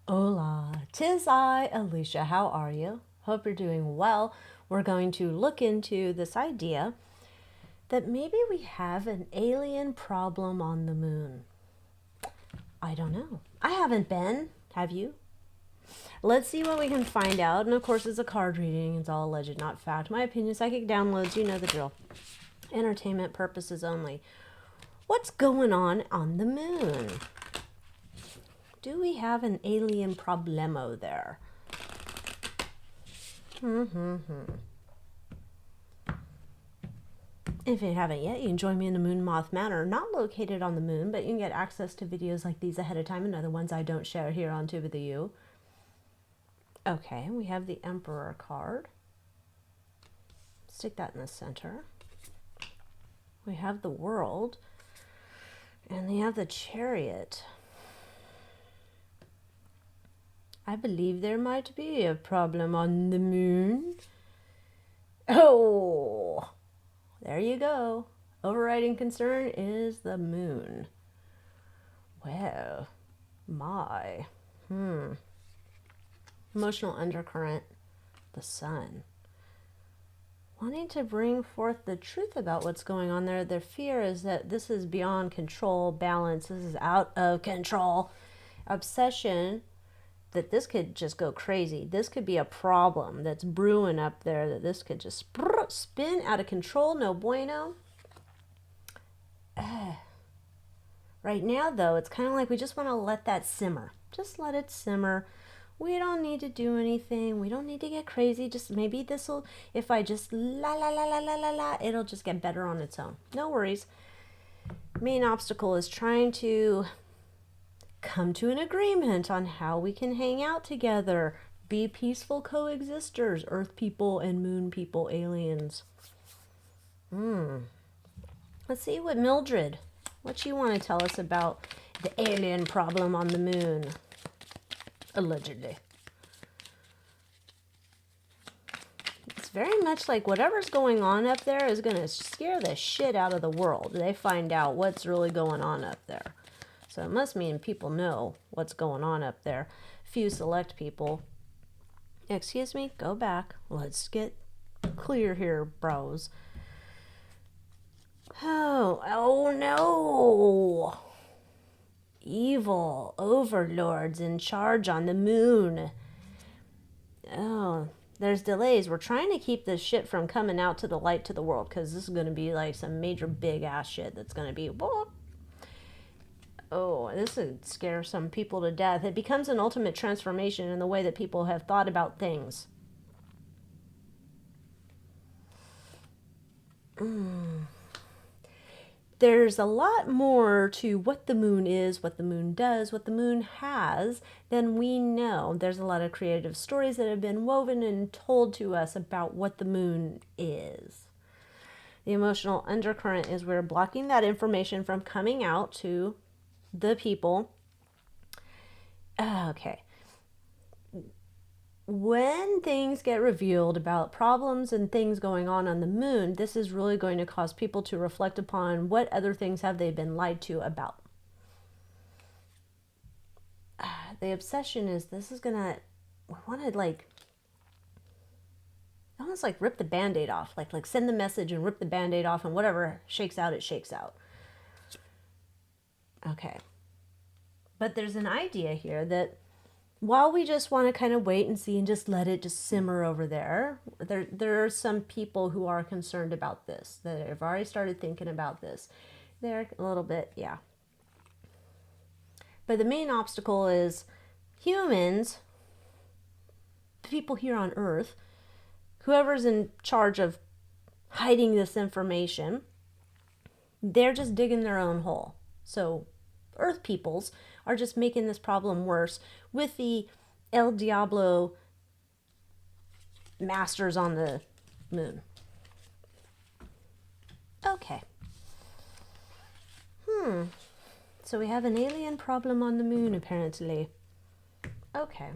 Hola, 'tis I, Alycia. How are you? Hope you're doing well. We're going to look into this idea that maybe we have an alien problem on the moon. I don't know. I haven't been. Have you? Let's see what we can find out. And of course, it's a card reading. It's all alleged, not fact. My opinion, psychic downloads, you know the drill. Entertainment purposes only. What's going on the moon? Do we have an alien problemo there? If you haven't yet, you can join me in the Moon Moth Manor. Not located on the moon, but you can get access to videos like these ahead of time and other ones I don't share here on Tube of the U. Okay, we have the Emperor card. Stick that in the center. We have the World. And we have the Chariot. I believe there might be a problem on the moon. Oh, there you go. Overriding concern is the moon. Well, my. Emotional undercurrent, the sun. Wanting to bring forth the truth about what's going on there. Their fear is that this is beyond control, balance. This is out of control. Obsession. That this could just go crazy. This could be a problem that's brewing up there, that this could just spin out of control. No bueno. Right now, though, it's kind of like we just want to let that simmer. Just let it simmer. We don't need to do anything. We don't need to get crazy. Just maybe this will, if I just la, it'll just get better on its own. No worries. Main obstacle is trying to come to an agreement on how we can hang out together, be peaceful coexisters, Earth people and Moon people, aliens. Let's see what you want to tell us about the alien problem on the moon, allegedly. It's very much like whatever's going on up there is going to scare the shit out of the world. They find out what's really going on up there. So it must mean people know what's going on up there. Few select people. Excuse me, go back. Let's get clear here, bros. Oh no! Evil overlords in charge on the moon. Oh, there's delays. We're trying to keep this shit from coming out to the light to the world, because this is going to be like some major big ass shit that's going to be... Oh, this would scare some people to death. It becomes an ultimate transformation in the way that people have thought about things. There's a lot more to what the moon is, what the moon does, what the moon has than we know. There's a lot of creative stories that have been woven and told to us about what the moon is. The emotional undercurrent is we're blocking that information from coming out to the people. Okay. When things get revealed about problems and things going on the moon, this is really going to cause people to reflect upon what other things have they been lied to about. The obsession is this is gonna, we want to like almost like rip the band-aid off, like send the message and rip the band-aid off, and whatever shakes out, it shakes out. Okay. But there's an idea here that while we just want to kind of wait and see and just let it just simmer over there, there are some people who are concerned about this, that have already started thinking about this. They're a little bit, yeah. But the main obstacle is humans, people here on Earth, whoever's in charge of hiding this information, they're just digging their own hole. So Earth peoples are just making this problem worse with the El Diablo masters on the moon. Okay. So we have an alien problem on the moon, apparently. Okay.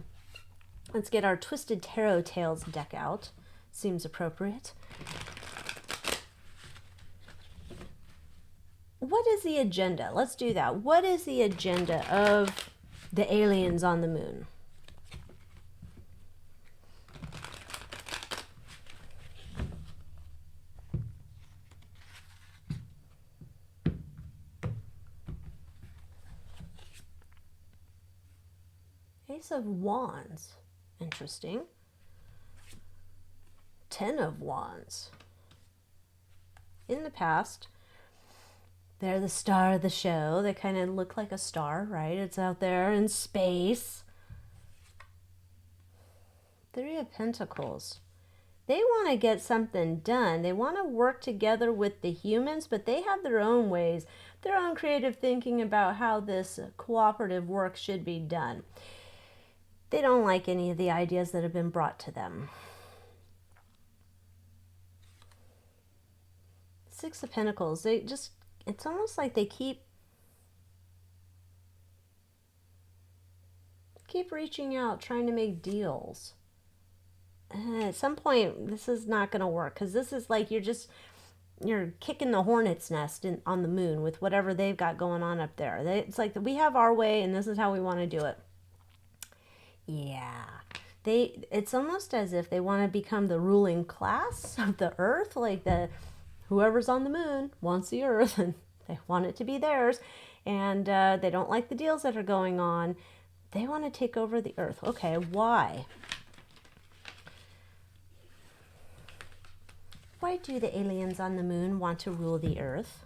Let's get our Twisted Tarot Tales deck out. Seems appropriate. What is the agenda? Let's do that. What is the agenda of the aliens on the moon? Ace of Wands. Interesting. 10 of Wands. In the past, they're the star of the show. They kind of look like a star, right? It's out there in space. 3 of Pentacles. They want to get something done. They want to work together with the humans, but they have their own ways, their own creative thinking about how this cooperative work should be done. They don't like any of the ideas that have been brought to them. 6 of Pentacles. It's almost like they keep reaching out, trying to make deals. At some point, this is not going to work, because this is like you're kicking the hornet's nest on the moon with whatever they've got going on up there. It's like we have our way, and this is how we want to do it. Yeah. It's almost as if they want to become the ruling class of the earth, like whoever's on the moon wants the earth, and they want it to be theirs, and they don't like the deals that are going on. They want to take over the earth. Okay, why? Why do the aliens on the moon want to rule the earth?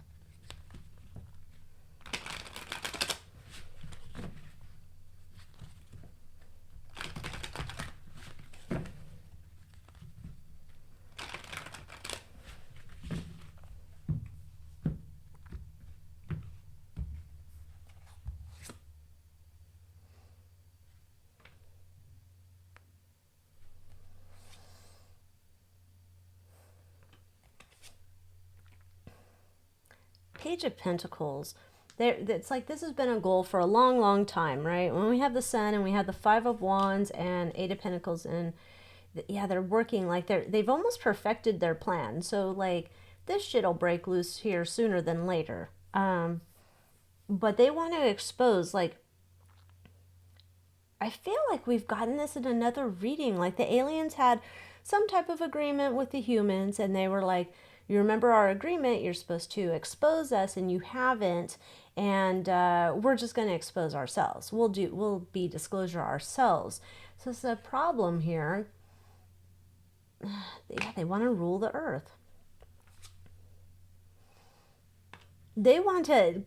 Page of Pentacles. It's like this has been a goal for a long, long time, right? When we have the Sun and we have the 5 of Wands and 8 of Pentacles, and yeah, they're working like they've almost perfected their plan. So like this shit'll break loose here sooner than later. But they want to expose, like, I feel like we've gotten this in another reading. Like the aliens had some type of agreement with the humans, and they were like, you remember our agreement, you're supposed to expose us, and you haven't, and we're just going to expose ourselves. We'll be disclosure ourselves. So it's a problem here. Yeah, they want to rule the earth. They want to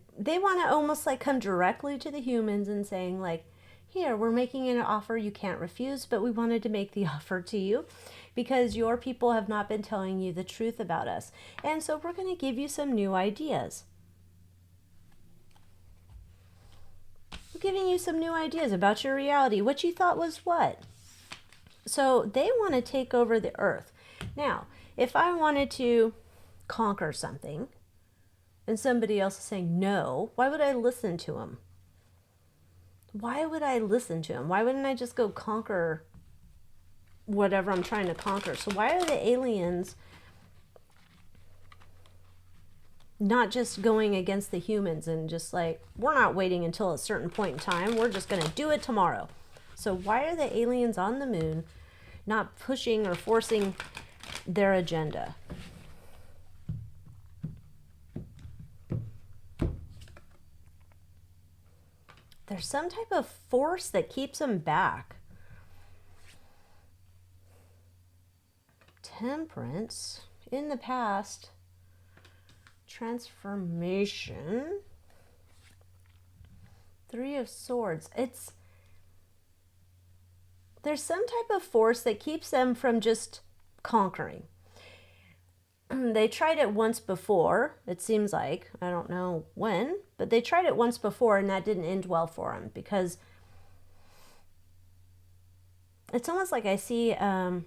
almost like come directly to the humans and saying like, here, we're making an offer you can't refuse, but we wanted to make the offer to you because your people have not been telling you the truth about us. And so we're going to give you some new ideas. We're giving you some new ideas about your reality, what you thought was what. So they want to take over the earth. Now, if I wanted to conquer something and somebody else is saying no, why would I listen to them? Why would I listen to him? Why wouldn't I just go conquer whatever I'm trying to conquer? So why are the aliens not just going against the humans and just like, we're not waiting until a certain point in time, we're just going to do it tomorrow? So why are the aliens on the moon not pushing or forcing their agenda? There's some type of force that keeps them back. Temperance. In the past. Transformation. 3 of Swords. There's some type of force that keeps them from just conquering. They tried it once before, it seems like. I don't know when, but they tried it once before and that didn't end well for them, because it's almost like I see, I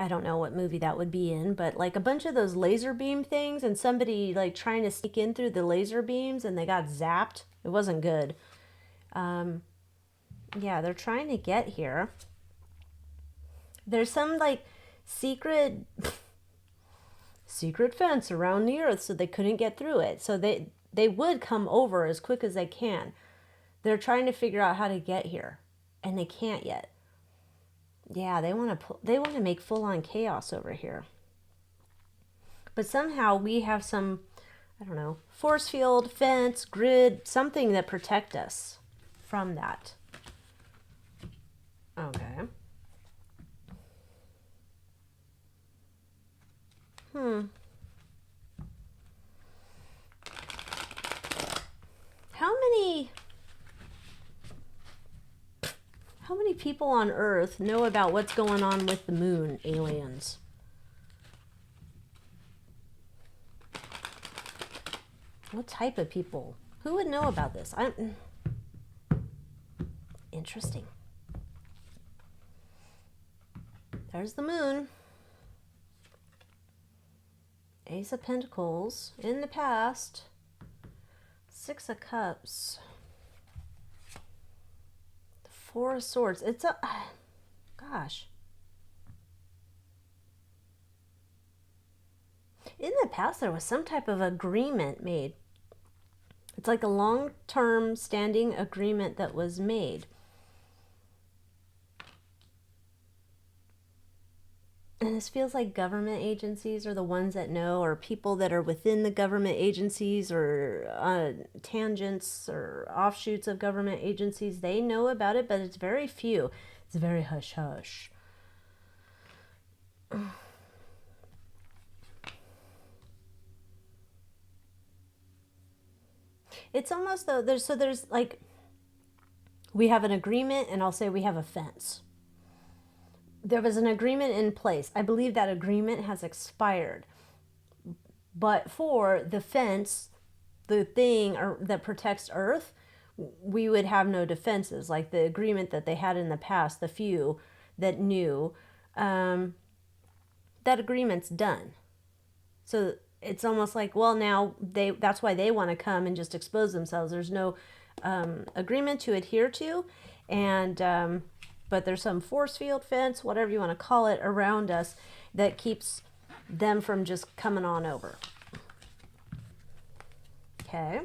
don't know what movie that would be in, but like a bunch of those laser beam things and somebody like trying to sneak in through the laser beams and they got zapped. It wasn't good. Yeah, they're trying to get here. There's some like secret fence around the earth so they couldn't get through it. So they would come over as quick as they can. They're trying to figure out how to get here and they can't yet. Yeah, they want to make full-on chaos over here. But somehow we have some, I don't know, force field, fence, grid, something that protect us from that. Okay. Hmm. How many people on Earth know about what's going on with the moon, aliens? What type of people? Who would know about this? Interesting. There's the moon. Ace of Pentacles in the past. Six of Cups. The Four of Swords. It's a... Gosh. In the past, there was some type of agreement made. It's like a long-term standing agreement that was made. And this feels like government agencies are the ones that know, or people that are within the government agencies, or tangents or offshoots of government agencies. They know about it, but it's very few. It's very hush-hush. It's almost though, there's like, we have an agreement, and I'll say we have a fence. There was an agreement in place. I believe that agreement has expired. But for the fence, the thing that protects Earth, we would have no defenses. Like the agreement that they had in the past, the few that knew, that agreement's done. So it's almost like, well, now that's why they want to come and just expose themselves. There's no agreement to adhere to, and but there's some force field, fence, whatever you want to call it, around us that keeps them from just coming on over. Okay.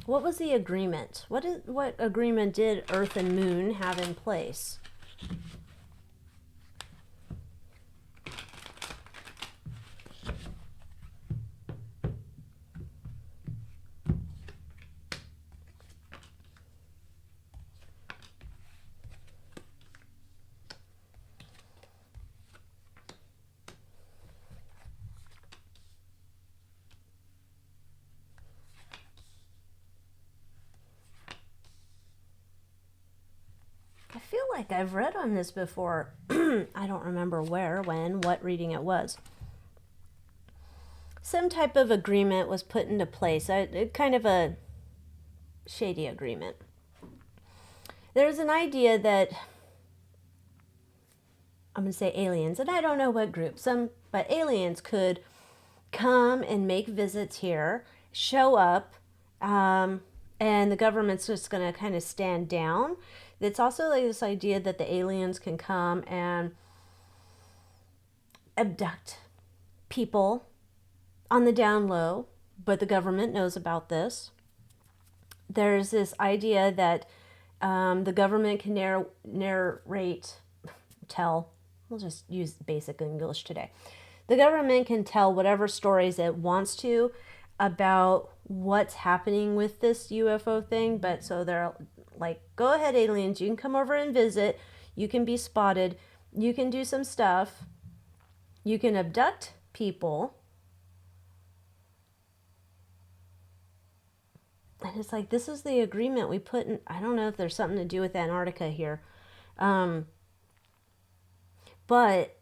What was the agreement? What agreement did Earth and Moon have in place? I feel like I've read on this before. I don't remember where, when, what reading it was. Some type of agreement was put into place, kind of a shady agreement. There's an idea that, I'm going to say aliens, and I don't know what group, but aliens could come and make visits here, show up, and the government's just going to kind of stand down. It's also like this idea that the aliens can come and abduct people on the down low, but the government knows about this. There's this idea that the government can we'll just use basic English today. The government can tell whatever stories it wants to about what's happening with this UFO thing, but so they're like, go ahead, aliens, you can come over and visit, you can be spotted, you can do some stuff, you can abduct people. And it's like, this is the agreement we put in. I don't know if there's something to do with Antarctica here. But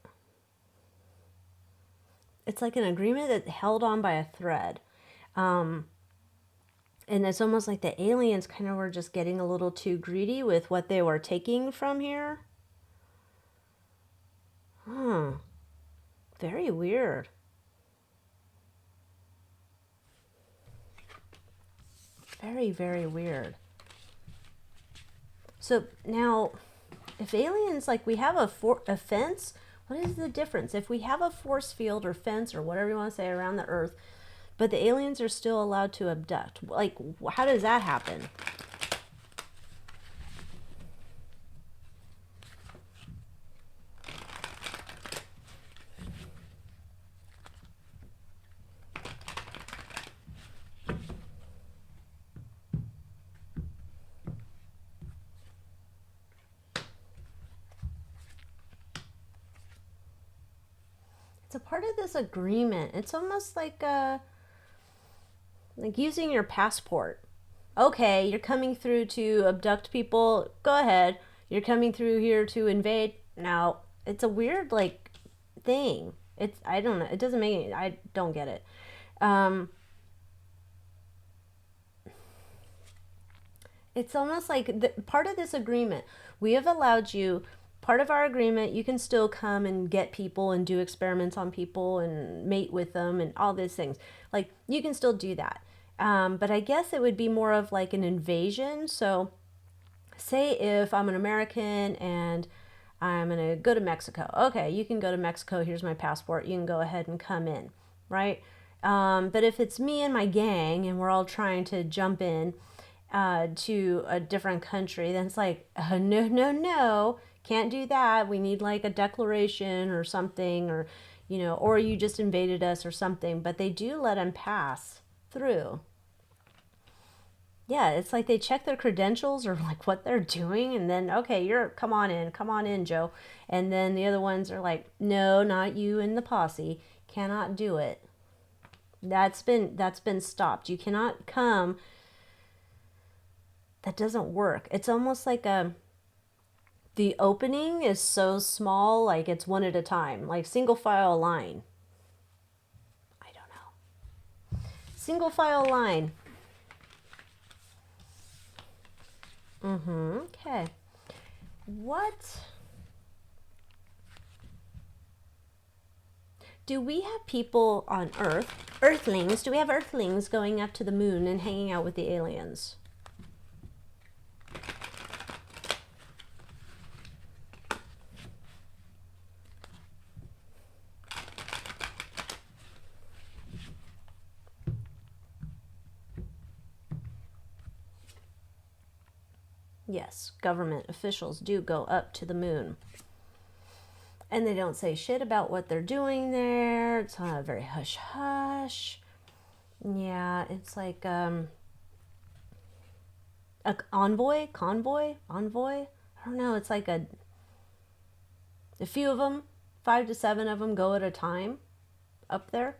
it's like an agreement that held on by a thread. And it's almost like the aliens kind of were just getting a little too greedy with what they were taking from here. Very weird. Very, very weird. So now, if aliens, like we have a fence, what is the difference? If we have a force field or fence or whatever you want to say around the Earth, but the aliens are still allowed to abduct, like how does that happen? It's a part of this agreement. It's almost like using your passport. Okay, you're coming through to abduct people. Go ahead. You're coming through here to invade. Now, it's a weird like thing. It's I don't know. It doesn't make any, I don't get it. It's almost like part of this agreement. We have allowed you, part of our agreement, you can still come and get people and do experiments on people and mate with them and all these things. Like, you can still do that. But I guess it would be more of like an invasion. So, say if I'm an American and I'm going to go to Mexico. Okay, you can go to Mexico. Here's my passport. You can go ahead and come in, right? But if it's me and my gang and we're all trying to jump in to a different country, then it's like, no, no, no, can't do that. We need like a declaration or something, or, or you just invaded us or something. But they do let them pass through. Yeah, it's like they check their credentials or like what they're doing, and then okay, come on in, Joe. And then the other ones are like, no, not you and the posse, cannot do it. That's been stopped. You cannot come. That doesn't work. It's almost like the opening is so small, like it's one at a time, like single file line. I don't know. Single file line. Okay. What? Do we have people on Earth, Earthlings? Do we have Earthlings going up to the moon and hanging out with the aliens? Yes, government officials do go up to the moon. And they don't say shit about what they're doing there. It's not very hush-hush. Yeah, it's like a convoy. I don't know, it's like a few of them, 5 to 7 of them go at a time up there.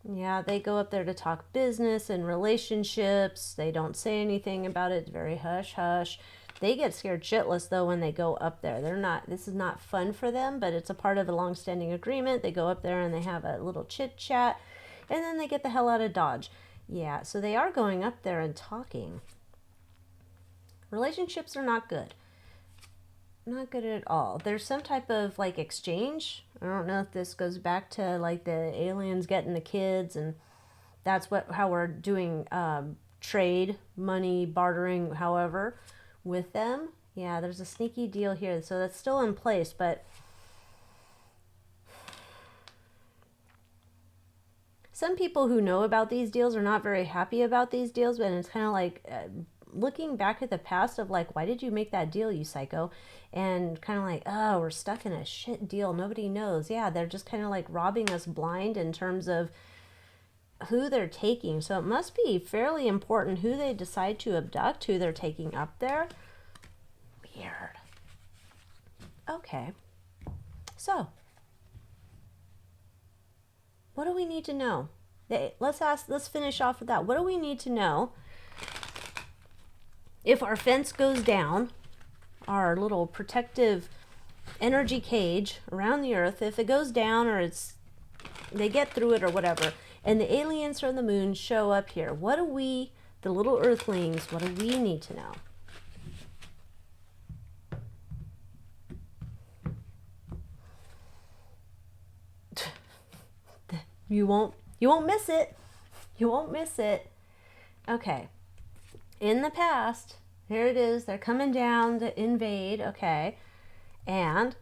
Yeah, they go up there to talk business and relationships. They don't say anything about it. It's very hush-hush. They get scared shitless, though, when they go up there. This is not fun for them, but it's a part of a long-standing agreement. They go up there and they have a little chit-chat, and then they get the hell out of Dodge. Yeah, so they are going up there and talking. Relationships are not good. Not good at all. There's some type of like exchange. I don't know if this goes back to like the aliens getting the kids, and that's how we're doing trade, money, bartering, however, with them. Yeah, there's a sneaky deal here. So that's still in place, but some people who know about these deals are not very happy about these deals, but it's kind of like looking back at the past of like, why did you make that deal, you psycho? And kind of like, oh, we're stuck in a shit deal. Nobody knows. Yeah, they're just kind of like robbing us blind in terms of who they're taking. So it must be fairly important who they decide to abduct, who they're taking up there. Weird. Okay. So, what do we need to know? Let's finish off with that. What do we need to know if our fence goes down, our little protective energy cage around the Earth, if it goes down or they get through it or whatever, and the aliens from the moon show up here, what do we, the little Earthlings, what do we need to know? You won't miss it. You won't miss it. Okay. In the past, here it is. They're coming down to invade. Okay. And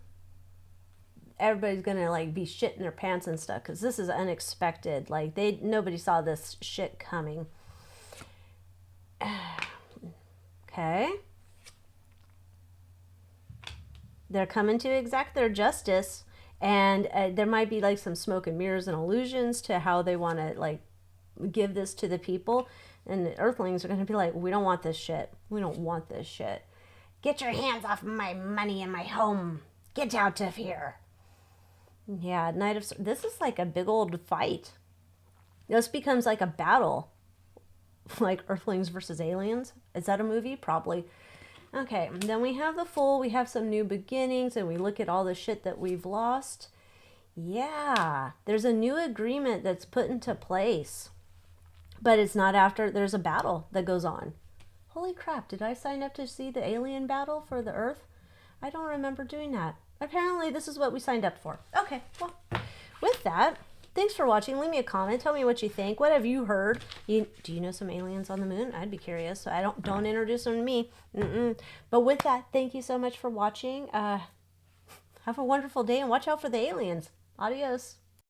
everybody's gonna like be shitting their pants and stuff because this is unexpected. Like nobody saw this shit coming. Okay. They're coming to exact their justice. And there might be like some smoke and mirrors and illusions to how they want to like give this to the people. And the Earthlings are going to be like, we don't want this shit. We don't want this shit. Get your hands off my money and my home. Get out of here. Yeah, this is like a big old fight. This becomes like a battle, like Earthlings versus aliens. Is that a movie? Probably. Okay, then we have the Fool. We have some new beginnings, and we look at all the shit that we've lost. Yeah, there's a new agreement that's put into place, but it's not after there's a battle that goes on. Holy crap, did I sign up to see the alien battle for the Earth? I don't remember doing that. Apparently, this is what we signed up for. Okay, well, with that, thanks for watching. Leave me a comment. Tell me what you think. What have you heard? Do you know some aliens on the moon? I'd be curious. So don't introduce them to me. But with that, thank you so much for watching. Have a wonderful day and watch out for the aliens. Adios.